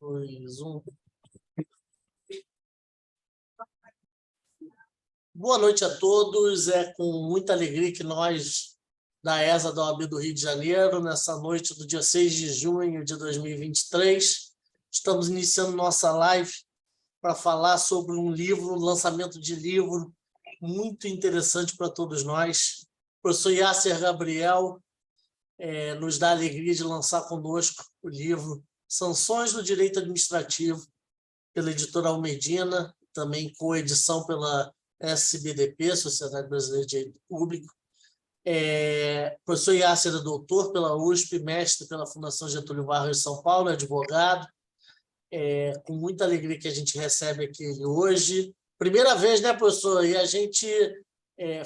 Dois, um. Boa noite a todos. É com muita alegria que nós, da ESA da OAB do Rio de Janeiro, nessa noite do dia 6 de junho de 2023, estamos iniciando nossa live para falar sobre um livro, um lançamento de livro muito interessante para todos nós. O professor Yasser Gabriel nos dá a alegria de lançar conosco o livro Sanções do Direito Administrativo, pela editora Almedina, também coedição pela SBDP, Sociedade Brasileira de Direito Público. O professor Yasser é doutor pela USP, mestre pela Fundação Getúlio Vargas de São Paulo, advogado. Com muita alegria que a gente recebe aqui ele hoje. Primeira vez, né, professor? E a gente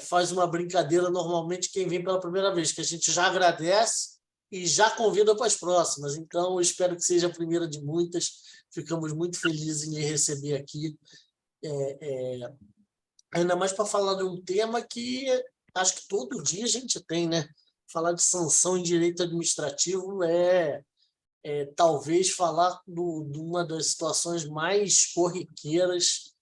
faz uma brincadeira normalmente quem vem pela primeira vez, que a gente já agradece e já convida para as próximas. Então, eu espero que seja a primeira de muitas. Ficamos muito felizes em lhe receber aqui. Ainda mais para falar de um tema que acho que todo dia a gente tem, né? Falar de sanção em direito administrativo talvez falar de uma das situações mais corriqueiras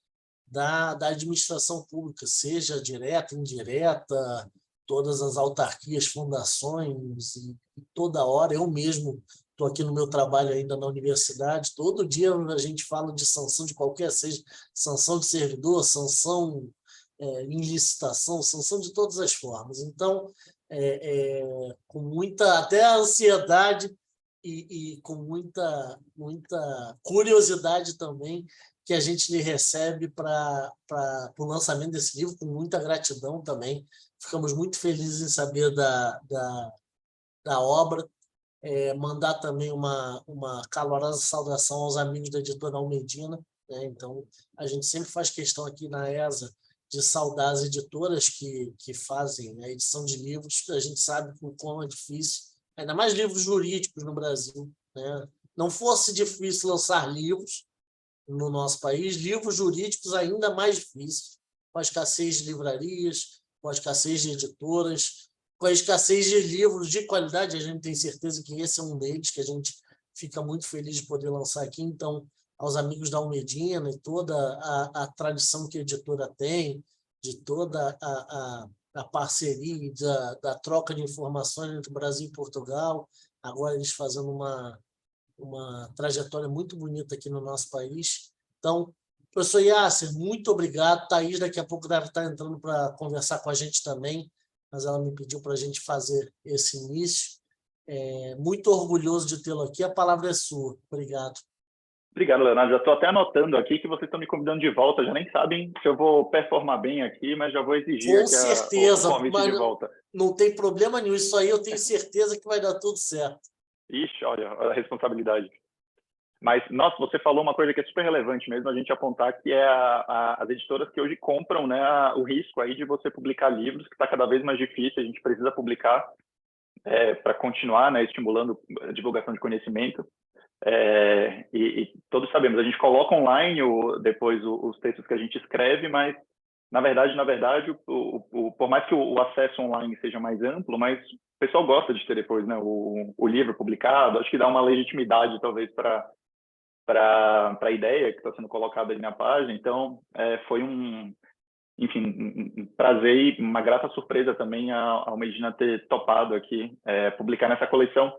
da administração pública, seja direta, indireta, todas as autarquias, fundações, e toda hora, eu mesmo estou aqui no meu trabalho ainda na universidade, todo dia a gente fala de sanção de qualquer, seja sanção de servidor, sanção em licitação, sanção de todas as formas. Então, com muita até ansiedade e com muita curiosidade também, que a gente lhe recebe para o lançamento desse livro, com muita gratidão também. Ficamos muito felizes em saber da obra. Mandar também uma calorosa saudação aos amigos da editora Almedina, né? Então, a gente sempre faz questão aqui na ESA de saudar as editoras que fazem a edição de livros, que a gente sabe o quão é difícil, ainda mais livros jurídicos no Brasil, né? Não fosse difícil lançar livros no nosso país, livros jurídicos ainda mais difíceis, com a escassez de livrarias, com a escassez de editoras, com a escassez de livros de qualidade. A gente tem certeza que esse é um deles, que a gente fica muito feliz de poder lançar aqui. Então, aos amigos da Almedina e toda a tradição que a editora tem, de toda a parceria, da troca de informações entre o Brasil e Portugal, agora eles fazendo uma trajetória muito bonita aqui no nosso país. Então, professor Yasser, muito obrigado. Thaís daqui a pouco deve estar entrando para conversar com a gente também, mas ela me pediu para a gente fazer esse início. Muito orgulhoso de tê-lo aqui. A palavra é sua. Obrigado. Obrigado, Leonardo. Já estou até anotando aqui que vocês estão me convidando de volta. Já nem sabem se eu vou performar bem aqui, mas já vou exigir com certeza, o convite de volta. Não tem problema nenhum. Isso aí eu tenho certeza que vai dar tudo certo. Ixi, olha a responsabilidade. Mas, nossa, você falou uma coisa que é super relevante mesmo a gente apontar, que é as editoras que hoje compram, né, o risco aí de você publicar livros, que está cada vez mais difícil, a gente precisa publicar para continuar, né, estimulando a divulgação de conhecimento. E todos sabemos, a gente coloca online depois os textos que a gente escreve, mas, na verdade, por mais que o acesso online seja mais amplo, mas o pessoal gosta de ter depois, né, o livro publicado. Acho que dá uma legitimidade, talvez, para a ideia que está sendo colocada ali na página. Então, foi um prazer e uma grata surpresa também a Almedina ter topado aqui publicar nessa coleção,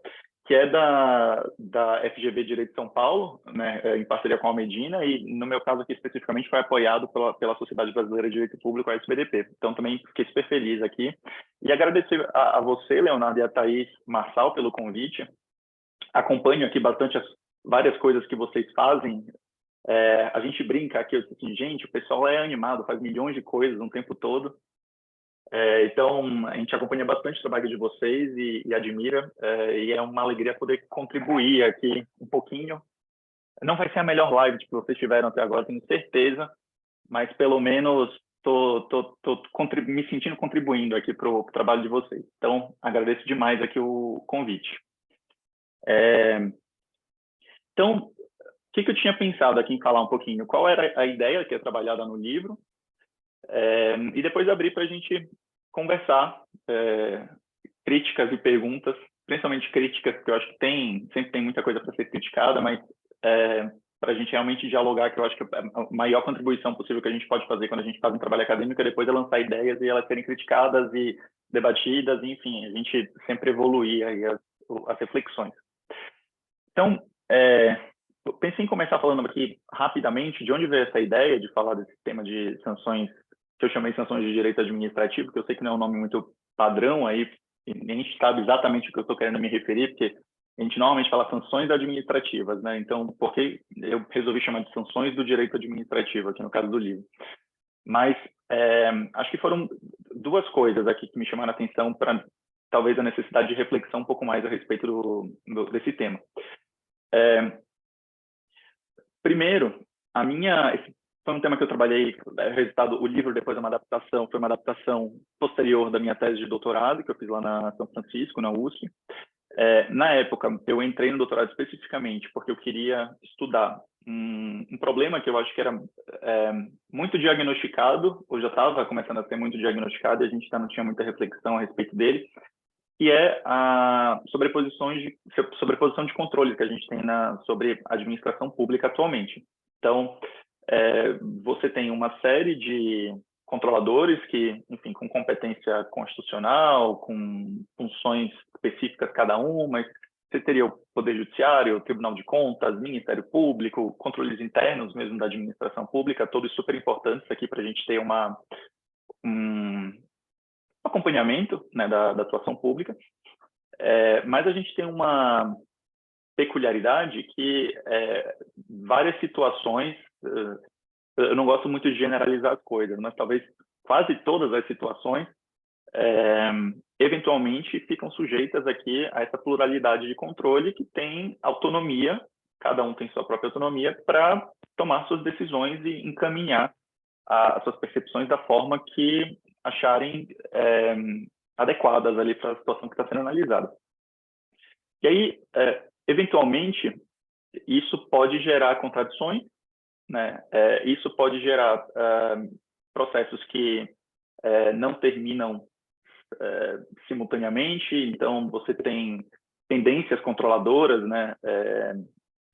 que é da FGV Direito de São Paulo, né, em parceria com a Almedina, e no meu caso aqui especificamente foi apoiado pela Sociedade Brasileira de Direito Público, a SBDP. Então também fiquei super feliz aqui. E agradecer a você, Leonardo, e a Thaís Marçal pelo convite. Acompanho aqui bastante várias coisas que vocês fazem. A gente brinca aqui, eu disse assim, gente, o pessoal é animado, faz milhões de coisas o tempo todo. Então, a gente acompanha bastante o trabalho de vocês e admira, e é uma alegria poder contribuir aqui um pouquinho. Não vai ser a melhor live que vocês tiveram até agora, tenho certeza, mas pelo menos estou me sentindo contribuindo aqui para o trabalho de vocês. Então, agradeço demais aqui o convite. Então, o que eu tinha pensado aqui em falar um pouquinho? Qual era a ideia que é trabalhada no livro? E depois abrir para a gente conversar, críticas e perguntas, principalmente críticas, porque eu acho que sempre tem muita coisa para ser criticada, mas para a gente realmente dialogar, que eu acho que a maior contribuição possível que a gente pode fazer quando a gente faz um trabalho acadêmico é depois de lançar ideias e elas serem criticadas e debatidas, enfim, a gente sempre evoluir aí as reflexões. Então, eu pensei em começar falando aqui rapidamente de onde veio essa ideia de falar desse tema de sanções, que eu chamei de sanções de direito administrativo, que eu sei que não é um nome muito padrão aí, e nem a gente sabe exatamente o que eu estou querendo me referir, porque a gente normalmente fala sanções administrativas, né? Então, por que eu resolvi chamar de sanções do direito administrativo, aqui no caso do livro? Mas acho que foram duas coisas aqui que me chamaram a atenção para talvez a necessidade de reflexão um pouco mais a respeito desse tema. Primeiro, esse foi um tema que eu trabalhei, o livro depois é uma adaptação, foi uma adaptação posterior da minha tese de doutorado, que eu fiz lá na São Francisco, na USP. Na época, eu entrei no doutorado especificamente porque eu queria estudar um problema que eu acho que era muito diagnosticado, ou já estava começando a ser muito diagnosticado, e a gente ainda não tinha muita reflexão a respeito dele, que é a sobreposição de controles que a gente tem sobre a administração pública atualmente. Então, você tem uma série de controladores que, enfim, com competência constitucional, com funções específicas cada um, mas você teria o Poder Judiciário, o Tribunal de Contas, Ministério Público, controles internos mesmo da administração pública, todos super importantes aqui para a gente ter um acompanhamento, né, da atuação pública. Mas a gente tem uma peculiaridade que várias situações, eu não gosto muito de generalizar as coisas, mas talvez quase todas as situações eventualmente ficam sujeitas aqui a essa pluralidade de controle que tem autonomia, cada um tem sua própria autonomia para tomar suas decisões e encaminhar as suas percepções da forma que acharem adequadas ali para a situação que está sendo analisada. E aí, eventualmente, isso pode gerar contradições, né? Isso pode gerar processos que não terminam simultaneamente, então você tem tendências controladoras, né?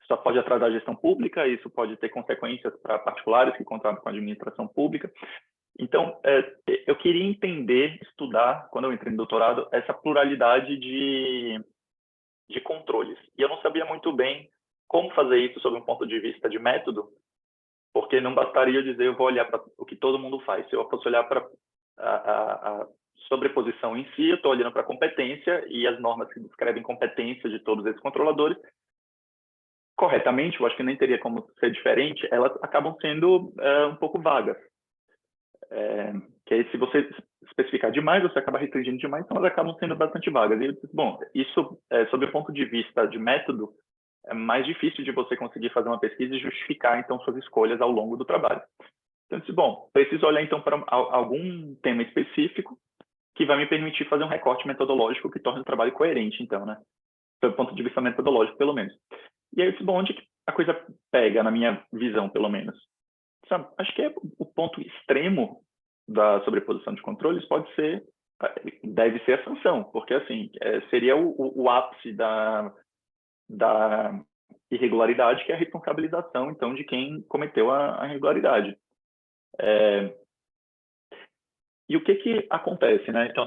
Isso pode atrasar a gestão pública, isso pode ter consequências para particulares que contratam com a administração pública. Então, eu queria entender, estudar, quando eu entrei no doutorado, essa pluralidade de controles. E eu não sabia muito bem como fazer isso sob um ponto de vista de método, porque não bastaria eu dizer eu vou olhar para o que todo mundo faz. Se eu fosse olhar para a sobreposição em si, eu estou olhando para a competência e as normas que descrevem competência de todos esses controladores, corretamente, eu acho que nem teria como ser diferente, elas acabam sendo um pouco vagas. Que aí, se você especificar demais, você acaba restringindo demais, então elas acabam sendo bastante vagas. E eu disse, bom, isso, sob o ponto de vista de método, é mais difícil de você conseguir fazer uma pesquisa e justificar, então, suas escolhas ao longo do trabalho. Então, eu disse, bom, preciso olhar, então, para algum tema específico que vai me permitir fazer um recorte metodológico que torne o trabalho coerente, então, né? Sob o ponto de vista metodológico, pelo menos. E aí eu disse, bom, onde a coisa pega, na minha visão, pelo menos? Sabe, acho que o ponto extremo da sobreposição de controles deve ser a sanção, porque assim seria o ápice da irregularidade, que é a responsabilização então de quem cometeu a irregularidade. E o que acontece, né? Então,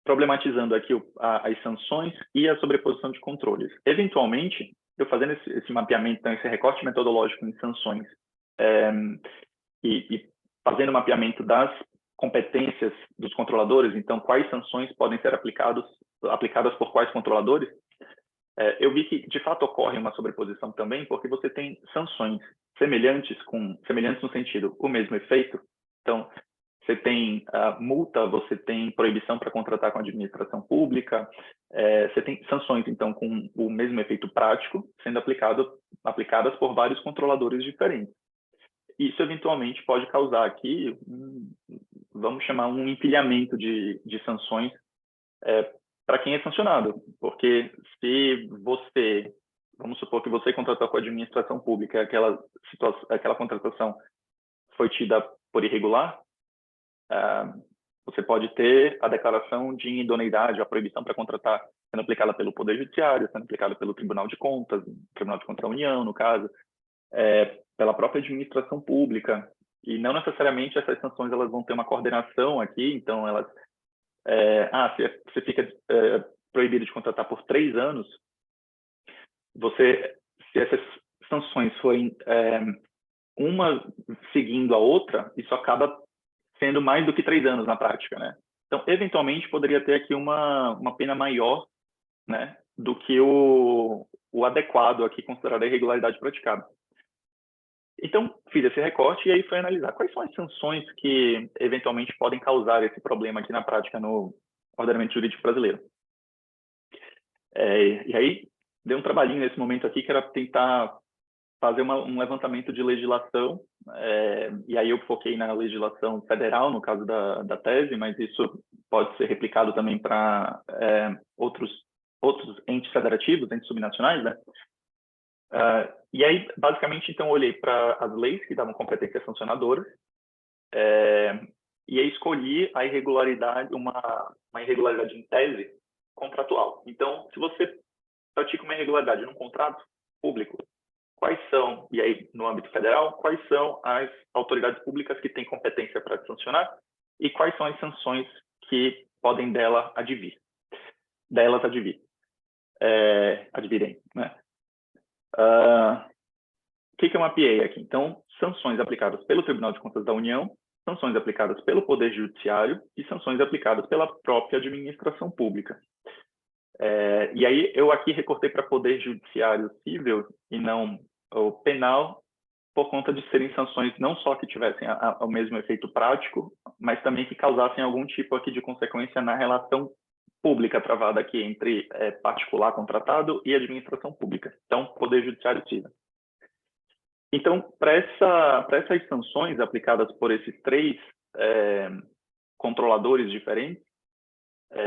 problematizando aqui as sanções e a sobreposição de controles. Eventualmente, eu fazendo esse mapeamento, então, esse recorte metodológico em sanções e fazendo o mapeamento das competências dos controladores, então quais sanções podem ser aplicadas por quais controladores, eu vi que de fato ocorre uma sobreposição também, porque você tem sanções semelhantes no sentido o mesmo efeito. Então, você tem multa, você tem proibição para contratar com a administração pública, você tem sanções, então, com o mesmo efeito prático, sendo aplicadas por vários controladores diferentes. Isso, eventualmente, pode causar aqui, vamos chamar, um empilhamento de sanções para quem é sancionado. Porque se vamos supor que você contratou com a administração pública, aquela contratação foi tida por irregular, Você pode ter a declaração de idoneidade, a proibição para contratar sendo aplicada pelo Poder Judiciário, sendo aplicada pelo Tribunal de Contas, Tribunal de Contas da União, no caso, pela própria administração pública. E não necessariamente essas sanções elas vão ter uma coordenação aqui, então elas... você fica proibido de contratar por 3 anos, se essas sanções forem uma seguindo a outra, isso acaba sendo mais do que 3 anos na prática, né? Então, eventualmente, poderia ter aqui uma pena maior, né, do que o adequado aqui, considerado a irregularidade praticada. Então, fiz esse recorte e aí foi analisar quais são as sanções que, eventualmente, podem causar esse problema aqui na prática no ordenamento jurídico brasileiro. E aí, deu um trabalhinho nesse momento aqui, que era tentar fazer um levantamento de legislação, e aí eu foquei na legislação federal, no caso da tese, mas isso pode ser replicado também para outros entes federativos, entes subnacionais, né? E aí, basicamente, então, eu olhei para as leis que davam competência sancionadora, e aí escolhi a irregularidade, uma irregularidade em tese contratual. Então, se você pratica uma irregularidade num contrato público, quais são, e aí no âmbito federal, quais são as autoridades públicas que têm competência para sancionar e quais são as sanções que podem delas advir, advirem, né? O que eu mapeei aqui? Então, sanções aplicadas pelo Tribunal de Contas da União, sanções aplicadas pelo Poder Judiciário e sanções aplicadas pela própria administração pública. E aí eu aqui recortei para Poder Judiciário civil e não o penal, por conta de serem sanções não só que tivessem o mesmo efeito prático, mas também que causassem algum tipo aqui de consequência na relação pública travada aqui entre particular contratado e administração pública. Então, Poder Judiciário civil. Então, para essas sanções aplicadas por esses 3 controladores diferentes,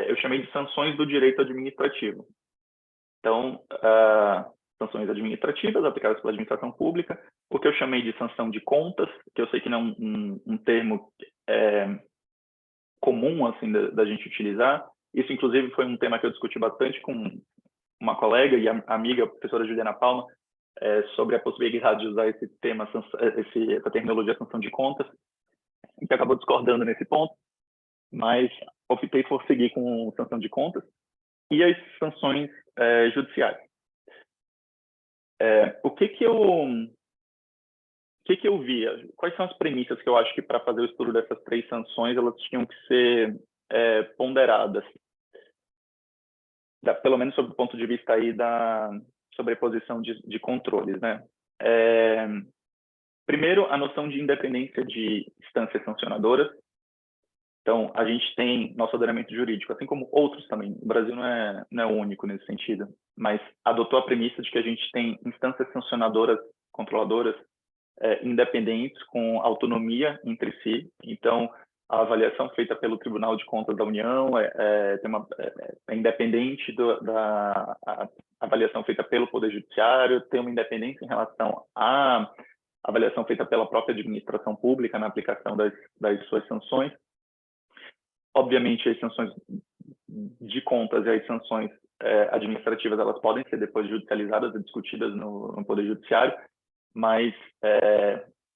eu chamei de sanções do direito administrativo. Então, sanções administrativas aplicadas pela administração pública, o que eu chamei de sanção de contas, que eu sei que não é um termo comum assim da gente utilizar. Isso, inclusive, foi um tema que eu discuti bastante com uma colega e amiga, a professora Juliana Palma, sobre a possibilidade de usar esse tema, essa terminologia sanção de contas. A gente acabou discordando nesse ponto, mas optei por seguir com sanção de contas e as sanções judiciais. O que eu via? Quais são as premissas que eu acho que para fazer o estudo dessas 3 sanções elas tinham que ser ponderadas? Pelo menos sob o ponto de vista aí da sobreposição de controles, né? Primeiro, a noção de independência de instâncias sancionadoras. Então, a gente tem nosso ordenamento jurídico, assim como outros também. O Brasil não é único nesse sentido, mas adotou a premissa de que a gente tem instâncias sancionadoras, controladoras, independentes, com autonomia entre si. Então, a avaliação feita pelo Tribunal de Contas da União é independente da avaliação feita pelo Poder Judiciário, tem uma independência em relação à avaliação feita pela própria administração pública na aplicação das suas sanções. Obviamente, as sanções de contas e as sanções administrativas elas podem ser depois judicializadas e discutidas no Poder Judiciário, mas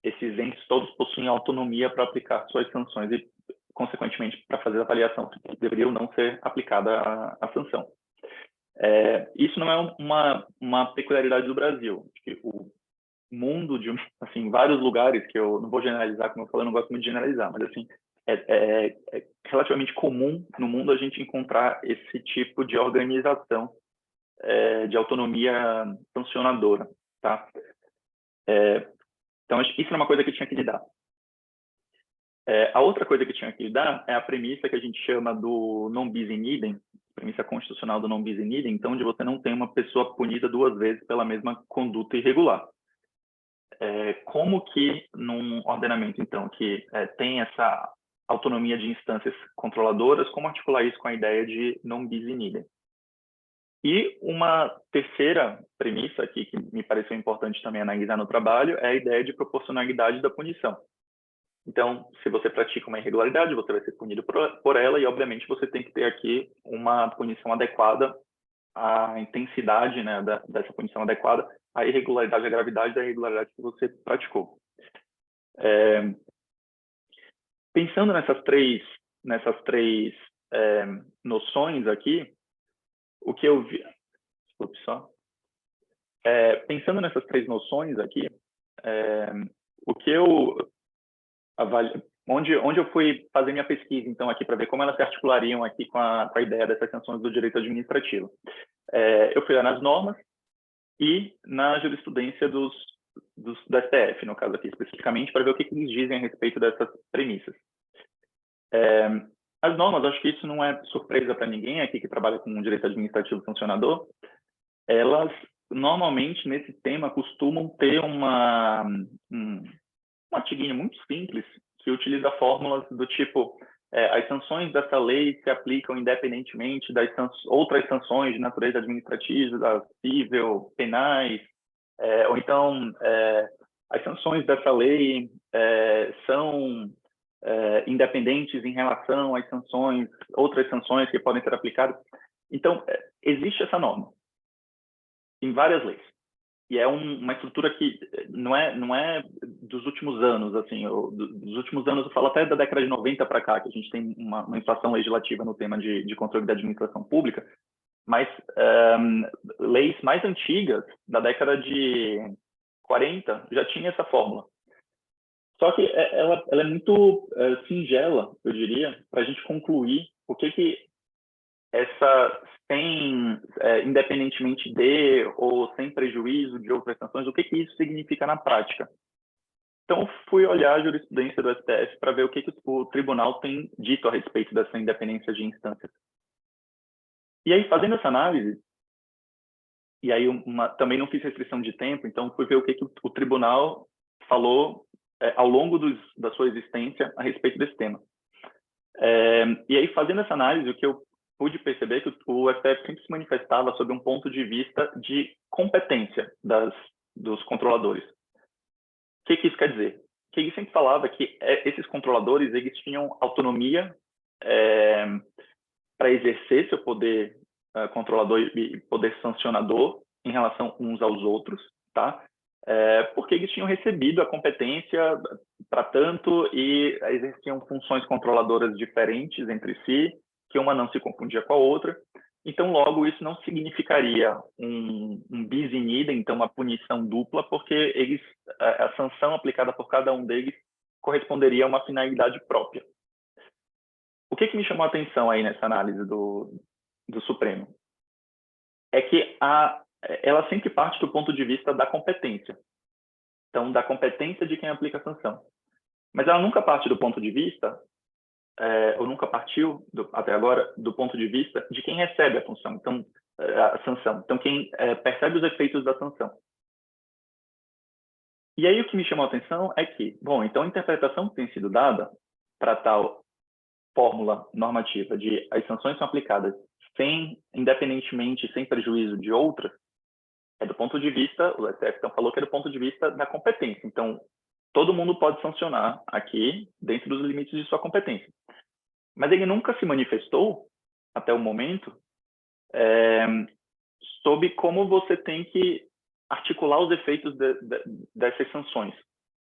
esses entes todos possuem autonomia para aplicar suas sanções e, consequentemente, para fazer a avaliação que deveria ou não ser aplicada a sanção. Isso não é uma peculiaridade do Brasil. O mundo de assim, vários lugares, que eu não vou generalizar, como eu falei, eu não gosto muito de generalizar, mas assim, é relativamente comum no mundo a gente encontrar esse tipo de organização de autonomia sancionadora, tá? Então, isso é uma coisa que tinha que lidar. A outra coisa que tinha que lidar é a premissa que a gente chama do non bis in idem, premissa constitucional do non bis in idem, então, de você não ter uma pessoa punida 2 vezes pela mesma conduta irregular. Como que num ordenamento, então, que tem essa autonomia de instâncias controladoras, como articular isso com a ideia de non bis in idem? E uma terceira premissa aqui, que me pareceu importante também analisar no trabalho, é a ideia de proporcionalidade da punição. Então, se você pratica uma irregularidade, você vai ser punido por ela e, obviamente, você tem que ter aqui uma punição adequada à intensidade, né, dessa punição adequada à irregularidade, à gravidade da irregularidade que você praticou. Pensando nessas três noções aqui, o que eu vi... Desculpe só. Pensando nessas três noções aqui, o que eu onde eu fui fazer minha pesquisa, então, aqui para ver como elas se articulariam aqui com a ideia dessas sanções do direito administrativo. Eu fui lá nas normas e na jurisprudência da STF, no caso aqui especificamente, para ver o que eles dizem a respeito dessas premissas. As normas, acho que isso não é surpresa para ninguém aqui que trabalha com direito administrativo sancionador, elas normalmente nesse tema costumam ter um artiguinho muito simples que utiliza fórmulas do tipo as sanções dessa lei se aplicam independentemente das outras sanções de natureza administrativa, civil, penais, ou então as sanções dessa lei são independentes em relação às outras sanções que podem ser aplicadas. Então, existe essa norma em várias leis. E é uma estrutura que não é dos últimos anos, assim, dos últimos anos, eu falo até da década de 90 para cá, que a gente tem uma inflação legislativa no tema de controle da administração pública, mas leis mais antigas, da década de 40, já tinha essa fórmula. Só que ela é muito singela, eu diria, para a gente concluir o que independentemente de ou sem prejuízo de outras sanções, o que isso significa na prática. Então, fui olhar a jurisprudência do STF para ver o que o tribunal tem dito a respeito dessa independência de instâncias. E aí, fazendo essa análise, e aí também não fiz restrição de tempo, então fui ver o que o tribunal falou ao longo da sua existência a respeito desse tema. E aí, fazendo essa análise, o que eu pude perceber que o STF sempre se manifestava sob um ponto de vista de competência dos controladores. O que isso quer dizer? Que ele sempre falava que esses controladores eles tinham autonomia para exercer seu poder controlador e poder sancionador em relação uns aos outros, tá? Porque eles tinham recebido a competência para tanto e exerciam funções controladoras diferentes entre si, que uma não se confundia com a outra. Então, logo, isso não significaria um bis in idem, então uma punição dupla, porque a sanção aplicada por cada um deles corresponderia a uma finalidade própria. O que me chamou a atenção aí nessa análise do Supremo? É que ela sempre parte do ponto de vista da competência. Então, da competência de quem aplica a sanção. Mas ela nunca parte do ponto de vista, ou nunca partiu, até agora, do ponto de vista de quem recebe a função, então, a sanção. Então, quem percebe os efeitos da sanção. E aí o que me chamou a atenção é que, bom, então a interpretação que tem sido dada para tal fórmula normativa de as sanções são aplicadas independentemente, sem prejuízo de outras, é do ponto de vista, o STF então falou que é do ponto de vista da competência. Então, todo mundo pode sancionar aqui dentro dos limites de sua competência. Mas ele nunca se manifestou, até o momento, sobre como você tem que articular os efeitos dessas sanções.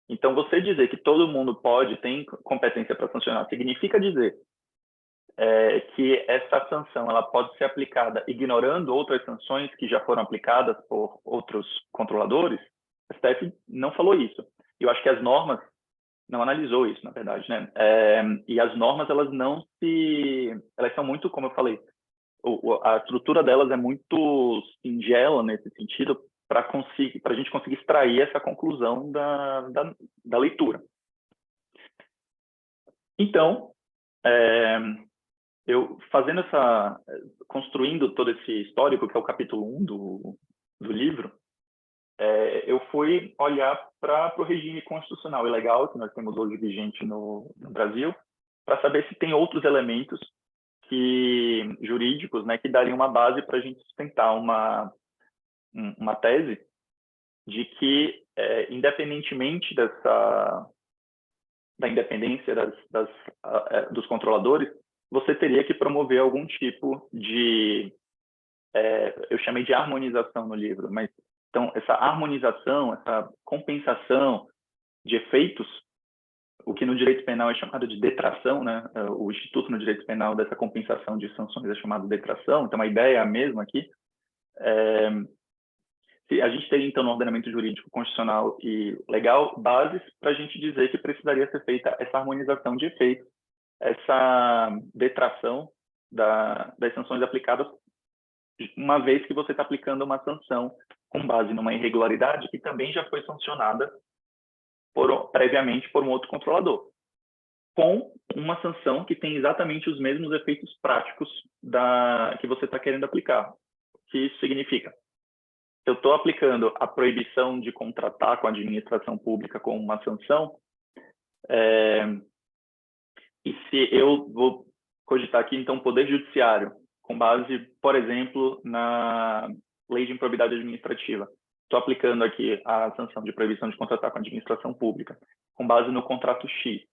Então, você dizer que todo mundo tem competência para sancionar, significa dizer que essa sanção ela pode ser aplicada ignorando outras sanções que já foram aplicadas por outros controladores. O STF não falou isso. Eu acho que as normas não analisou isso, na verdade, né? E as normas elas são muito, como eu falei, a estrutura delas é muito singela nesse sentido para a gente conseguir extrair essa conclusão da leitura. Então, eu construindo todo esse histórico, que é o capítulo 1 do livro, eu fui olhar para o regime constitucional e legal que nós temos hoje vigente no Brasil, para saber se tem outros elementos jurídicos, né, que dariam uma base para a gente sustentar uma tese de que, independentemente da independência dos controladores, você teria que promover algum tipo de, eu chamei de harmonização no livro, mas então essa harmonização, essa compensação de efeitos, o que no direito penal é chamado de detração, né? O Instituto no Direito Penal dessa compensação de sanções é chamado de detração, então a ideia é a mesma aqui. A gente teria, então, no ordenamento jurídico, constitucional e legal, bases para a gente dizer que precisaria ser feita essa harmonização de efeitos, essa detração das sanções aplicadas, uma vez que você está aplicando uma sanção com base numa irregularidade que também já foi sancionada previamente por um outro controlador, com uma sanção que tem exatamente os mesmos efeitos práticos que você está querendo aplicar. O que isso significa? Se eu estou aplicando a proibição de contratar com a administração pública como uma sanção, e se eu vou cogitar aqui, então, o Poder Judiciário, com base, por exemplo, na Lei de Improbidade Administrativa, estou aplicando aqui a sanção de proibição de contratar com a administração pública, com base no contrato X,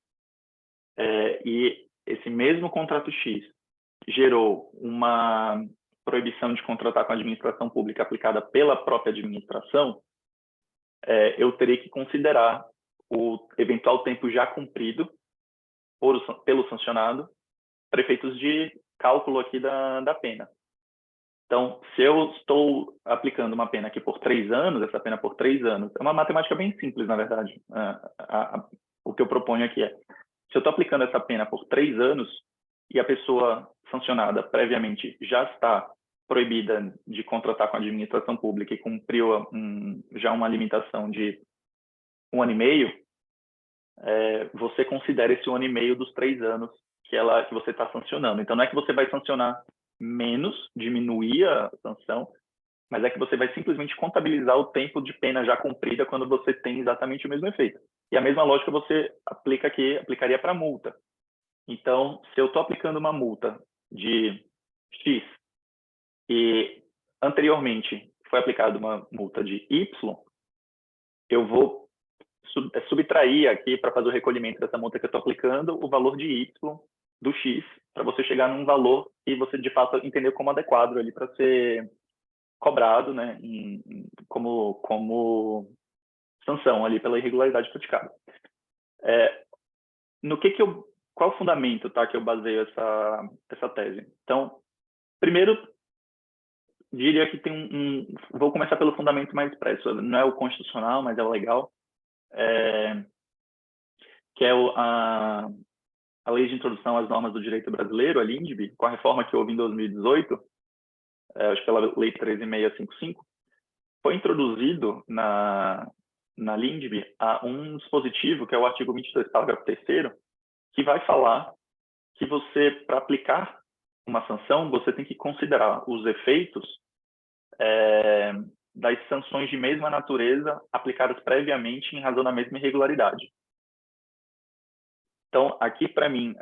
e esse mesmo contrato X gerou uma proibição de contratar com a administração pública aplicada pela própria administração, eu teria que considerar o eventual tempo já cumprido pelo sancionado para efeitos de cálculo aqui da pena. Então, se eu estou aplicando uma pena aqui por 3 anos, essa pena por 3 anos, é uma matemática bem simples, na verdade. O que eu proponho aqui é, se eu estou aplicando essa pena por 3 anos e a pessoa sancionada previamente já está proibida de contratar com a administração pública e cumpriu já uma limitação de 1 ano e meio, você considera esse 1 ano e meio dos 3 anos que você está sancionando. Então, não é que você vai sancionar menos, diminuir a sanção, mas é que você vai simplesmente contabilizar o tempo de pena já cumprida quando você tem exatamente o mesmo efeito. E a mesma lógica você aplicaria para multa. Então, se eu estou aplicando uma multa de X e anteriormente foi aplicada uma multa de Y, eu vou subtrair aqui, para fazer o recolhimento dessa multa que eu estou aplicando, o valor de Y do X, para você chegar num valor que você, de fato, entendeu como adequado ali para ser cobrado, né, como sanção ali pela irregularidade praticada. Qual é o fundamento, tá, que eu baseio essa tese? Então, primeiro, diria que vou começar pelo fundamento mais expresso, não é o constitucional, mas é o legal, que é a Lei de Introdução às Normas do Direito Brasileiro, a LINDB, com a reforma que houve em 2018, acho que pela Lei 13.655, foi introduzido na LINDB um dispositivo, que é o artigo 22, parágrafo 3º, que vai falar que você, para aplicar uma sanção, você tem que considerar os efeitos das sanções de mesma natureza aplicadas previamente em razão da mesma irregularidade. Então, aqui, para mim,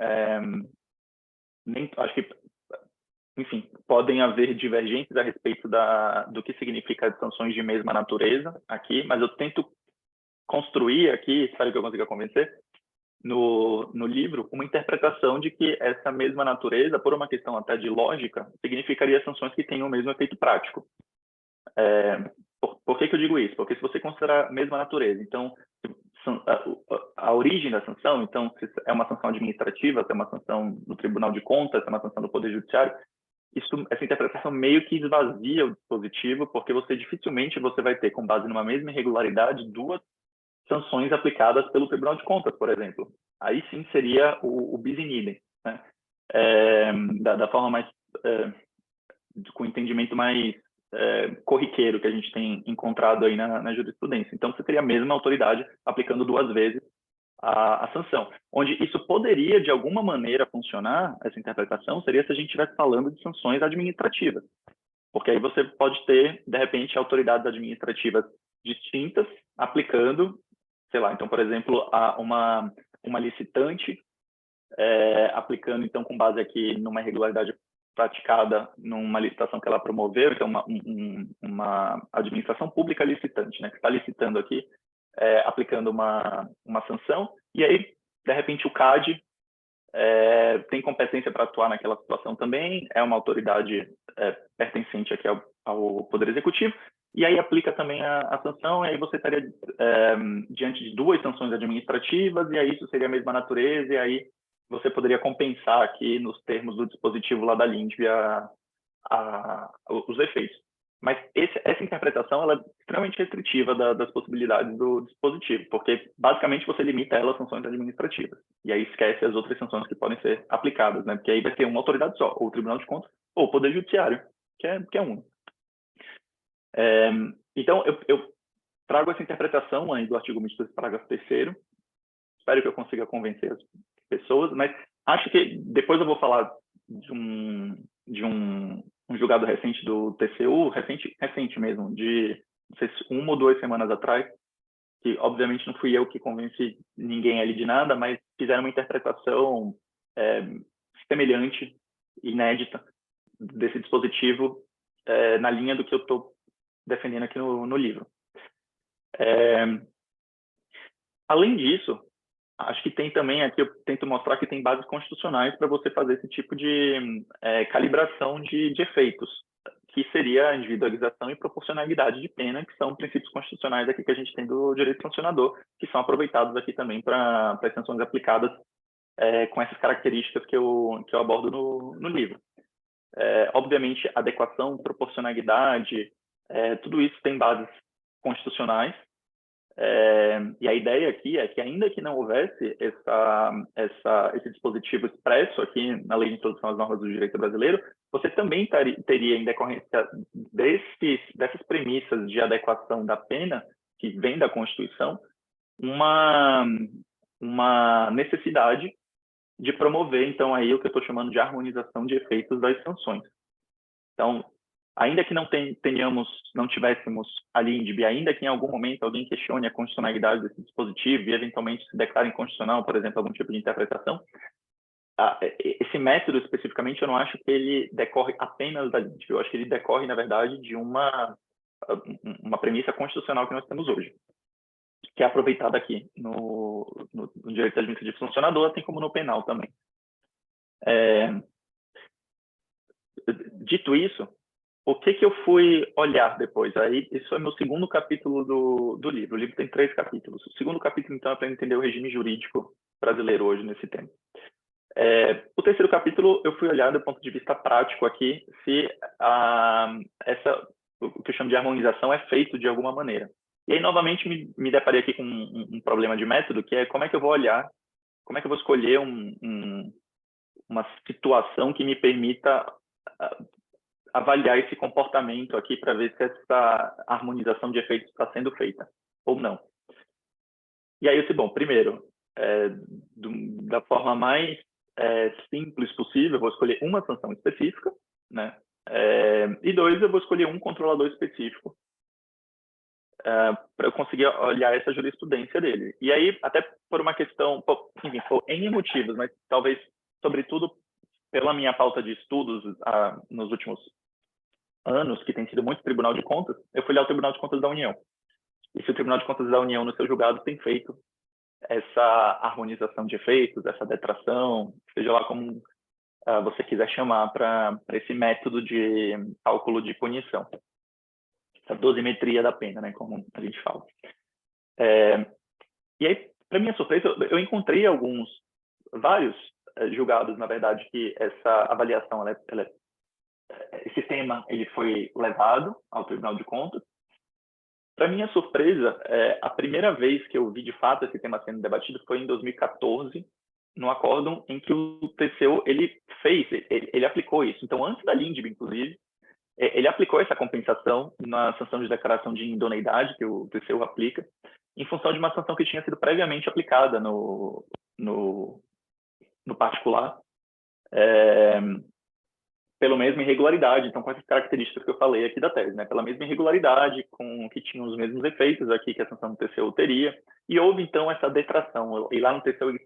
acho que, enfim, podem haver divergências a respeito do que significa as sanções de mesma natureza aqui, mas eu tento construir aqui, espero que eu consiga convencer, no livro, uma interpretação de que essa mesma natureza, por uma questão até de lógica, significaria sanções que tenham o mesmo efeito prático. Por que eu digo isso? Porque se você considerar a mesma natureza, então, a origem da sanção, então, se é uma sanção administrativa, se é uma sanção do Tribunal de Contas, se é uma sanção do Poder Judiciário, essa interpretação meio que esvazia o dispositivo, porque dificilmente você vai ter, com base numa mesma irregularidade, 2 sanções aplicadas pelo Tribunal de Contas, por exemplo. Aí sim seria o bis in idem, né? Da forma mais, com entendimento mais corriqueiro que a gente tem encontrado aí na jurisprudência. Então, você teria a mesma autoridade aplicando 2 vezes a sanção. Onde isso poderia, de alguma maneira, funcionar, essa interpretação, seria se a gente estivesse falando de sanções administrativas. Porque aí você pode ter, de repente, autoridades administrativas distintas aplicando, sei lá, então, por exemplo, uma licitante aplicando, então, com base aqui numa irregularidade praticada numa licitação que ela promoveu, então uma administração pública licitante, né, que está licitando aqui, aplicando uma sanção, e aí de repente o CAD tem competência para atuar naquela situação também, é uma autoridade pertencente aqui ao Poder Executivo, e aí aplica também a sanção, e aí você estaria diante de 2 sanções administrativas, e aí isso seria a mesma natureza, e aí você poderia compensar aqui nos termos do dispositivo lá da LINDB os efeitos. Mas essa interpretação ela é extremamente restritiva das possibilidades do dispositivo, porque basicamente você limita ela a sanções administrativas. E aí esquece as outras sanções que podem ser aplicadas, né? Porque aí vai ter uma autoridade só, ou o Tribunal de Contas, ou o Poder Judiciário, que é um. Então, eu trago essa interpretação aí do artigo 22, parágrafo 3º. Espero que eu consiga convencer as pessoas, mas acho que depois eu vou falar de um julgado recente do TCU, recente mesmo, de não sei se 1 ou 2 semanas atrás, que obviamente não fui eu que convenci ninguém ali de nada, mas fizeram uma interpretação semelhante, inédita, desse dispositivo na linha do que eu estou defendendo aqui no livro. Além disso, acho que tem também, aqui eu tento mostrar que tem bases constitucionais para você fazer esse tipo de calibração de efeitos, que seria a individualização e proporcionalidade de pena, que são princípios constitucionais aqui que a gente tem do direito sancionador, que são aproveitados aqui também para as sanções aplicadas com essas características que eu abordo no livro. Obviamente, adequação, proporcionalidade, tudo isso tem bases constitucionais, e a ideia aqui é que, ainda que não houvesse esse dispositivo expresso aqui na Lei de Introdução às Normas do Direito Brasileiro, você também teria, em decorrência dessas premissas de adequação da pena, que vem da Constituição, uma necessidade de promover, então, aí o que eu estou chamando de harmonização de efeitos das sanções. Então, ainda que não tivéssemos a LINDB, ainda que em algum momento alguém questione a constitucionalidade desse dispositivo e eventualmente se declare inconstitucional, por exemplo, algum tipo de interpretação, esse método especificamente eu não acho que ele decorre apenas da LINDB, eu acho que ele decorre, na verdade, de uma premissa constitucional que nós temos hoje, que é aproveitada aqui no direito administrativo sancionador, assim como no penal também. Dito isso, o que eu fui olhar depois? Aí, isso é meu segundo capítulo do livro. O livro tem 3 capítulos. O segundo capítulo, então, é para entender o regime jurídico brasileiro hoje nesse tema. O terceiro capítulo, eu fui olhar do ponto de vista prático aqui, se o que eu chamo de harmonização é feito de alguma maneira. E aí, novamente, me deparei aqui com um problema de método, que é como é que eu vou olhar, como é que eu vou escolher uma situação que me permita avaliar esse comportamento aqui para ver se essa harmonização de efeitos está sendo feita ou não. E aí eu disse, bom, primeiro, da forma mais simples possível, eu vou escolher uma sanção específica, né? E 2, eu vou escolher um controlador específico para eu conseguir olhar essa jurisprudência dele. E aí, até por uma questão, enfim, por N motivos, mas talvez, sobretudo, pela minha pauta de estudos nos últimos anos, que tem sido muito Tribunal de Contas, eu fui olhar o Tribunal de Contas da União. E se o Tribunal de Contas da União, no seu julgado, tem feito essa harmonização de efeitos, essa detração, seja lá como você quiser chamar, para esse método de cálculo de punição. Essa dosimetria da pena, né, como a gente fala. E aí, para minha surpresa, eu encontrei vários julgados, na verdade, que essa avaliação, esse tema, ele foi levado ao Tribunal de Contas. Para minha surpresa, a primeira vez que eu vi, de fato, esse tema sendo debatido foi em 2014, no acórdão em que o TCU ele aplicou isso. Então, antes da LINDB, inclusive, ele aplicou essa compensação na sanção de declaração de idoneidade que o TCU aplica, em função de uma sanção que tinha sido previamente aplicada no particular, pela mesma irregularidade, então com essas características que eu falei aqui da tese, né? Pela mesma irregularidade, com que tinham os mesmos efeitos aqui que a sanção do TCU teria, e houve então essa detração, e lá no TCU eles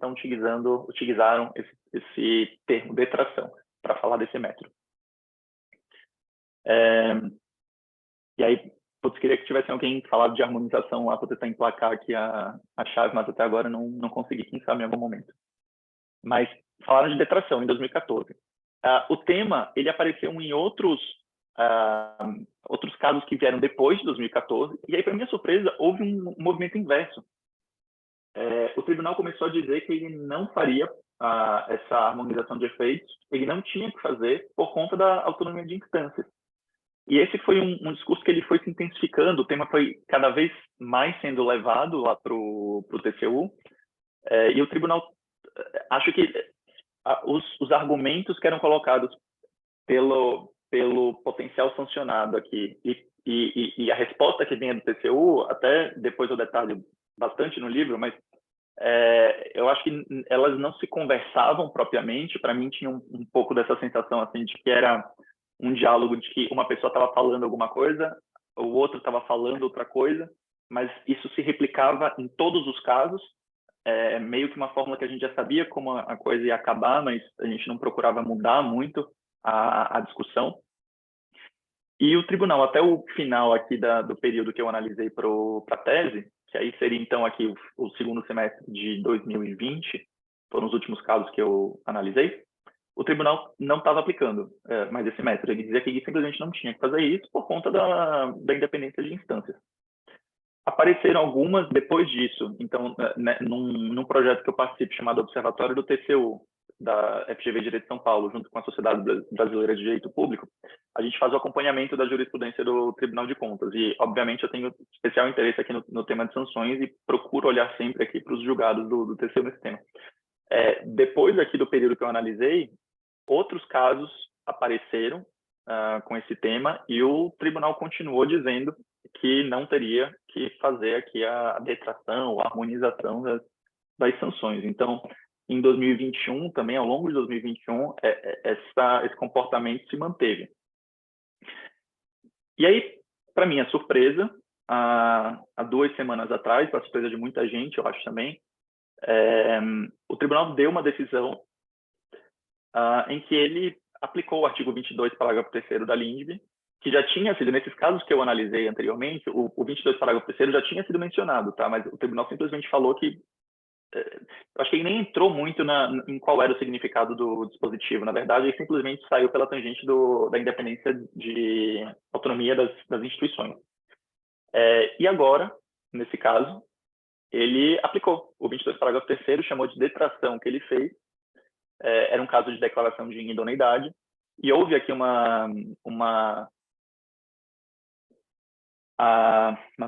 utilizaram esse termo, detração, para falar desse método. E aí, Putz, queria que tivesse alguém falado de harmonização lá para tentar emplacar aqui a chave, mas até agora não consegui, quem sabe em algum momento. Mas falaram de detração em 2014. O tema, ele apareceu em outros casos que vieram depois de 2014, e aí, para minha surpresa, houve um movimento inverso. O tribunal começou a dizer que ele não faria essa harmonização de efeitos, ele não tinha que fazer por conta da autonomia de instâncias. E esse foi um discurso que ele foi se intensificando, o tema foi cada vez mais sendo levado lá para o TCU, e o tribunal, acho que os argumentos que eram colocados pelo potencial sancionado aqui e a resposta que vinha do TCU, até depois eu detalho bastante no livro, mas eu acho que elas não se conversavam propriamente. Para mim tinha um pouco dessa sensação assim de que era um diálogo de que uma pessoa estava falando alguma coisa, o outro estava falando outra coisa, mas isso se replicava em todos os casos, meio que uma fórmula que a gente já sabia como a coisa ia acabar, mas a gente não procurava mudar muito a discussão. E o tribunal, até o final aqui do período que eu analisei para a tese, que aí seria então aqui o segundo semestre de 2020, foram os últimos casos que eu analisei, o tribunal não estava aplicando mais esse método. Ele dizia que ele simplesmente não tinha que fazer isso por conta da independência de instâncias. Apareceram algumas depois disso. Então, num projeto que eu participo chamado Observatório do TCU, da FGV Direito de São Paulo, junto com a Sociedade Brasileira de Direito Público, a gente faz o acompanhamento da jurisprudência do Tribunal de Contas. E, obviamente, eu tenho especial interesse aqui no tema de sanções e procuro olhar sempre aqui para os julgados do TCU nesse tema. Depois aqui do período que eu analisei, outros casos apareceram com esse tema e o tribunal continuou dizendo que não teria que fazer aqui a detração, a harmonização das sanções. Então, em 2021, também ao longo de 2021, esse comportamento se manteve. E aí, para minha surpresa, há 2 semanas atrás, para surpresa de muita gente, eu acho também, o tribunal deu uma decisão em que ele aplicou o artigo 22, parágrafo 3º da LINDB, que já tinha sido, nesses casos que eu analisei anteriormente, o 22, parágrafo 3º já tinha sido mencionado, tá? Mas o tribunal simplesmente falou que, eu acho que ele nem entrou muito em qual era o significado do dispositivo. Na verdade, ele simplesmente saiu pela tangente da independência de autonomia das instituições. E agora, nesse caso, ele aplicou o 22, parágrafo 3º, chamou de detração que ele fez. Era um caso de declaração de idoneidade, e houve aqui uma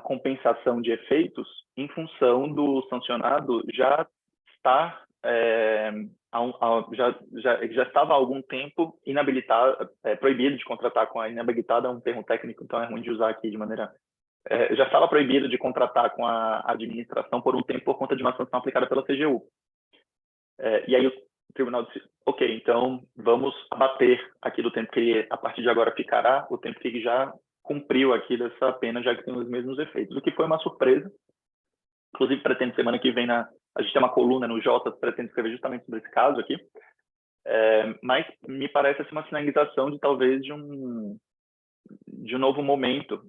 compensação de efeitos em função do sancionado já estar já estava há algum tempo inabilitado, proibido de contratar com a inabilitada, é um termo técnico, então é ruim de usar aqui de maneira... já estava proibido de contratar com a administração por um tempo por conta de uma sanção aplicada pela CGU. E aí o tribunal disse, ok, então vamos abater aqui do tempo que ele, a partir de agora, ficará, o tempo que ele já cumpriu aqui dessa pena, já que tem os mesmos efeitos, o que foi uma surpresa. Inclusive, pretendo semana que vem, a gente tem uma coluna no Jota, pretendo escrever justamente sobre esse caso aqui, mas me parece assim, uma sinalização de talvez de um novo momento.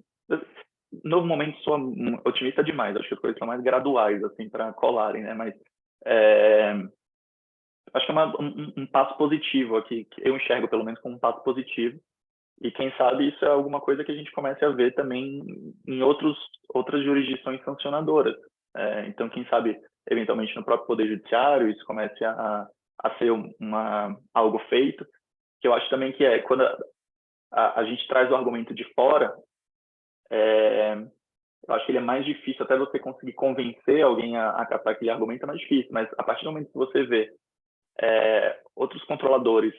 Novo momento, sou otimista demais, acho que as coisas são mais graduais, assim, para colarem, né? Mas acho que é um passo positivo aqui, que eu enxergo pelo menos como um passo positivo, e quem sabe isso é alguma coisa que a gente comece a ver também em outras jurisdições sancionadoras. Então, quem sabe, eventualmente no próprio Poder Judiciário, isso comece a ser algo feito, que eu acho também que quando a gente traz o argumento de fora, eu acho que ele é mais difícil, até você conseguir convencer alguém a acatar aquele argumento é mais difícil, mas a partir do momento que você vê outros controladores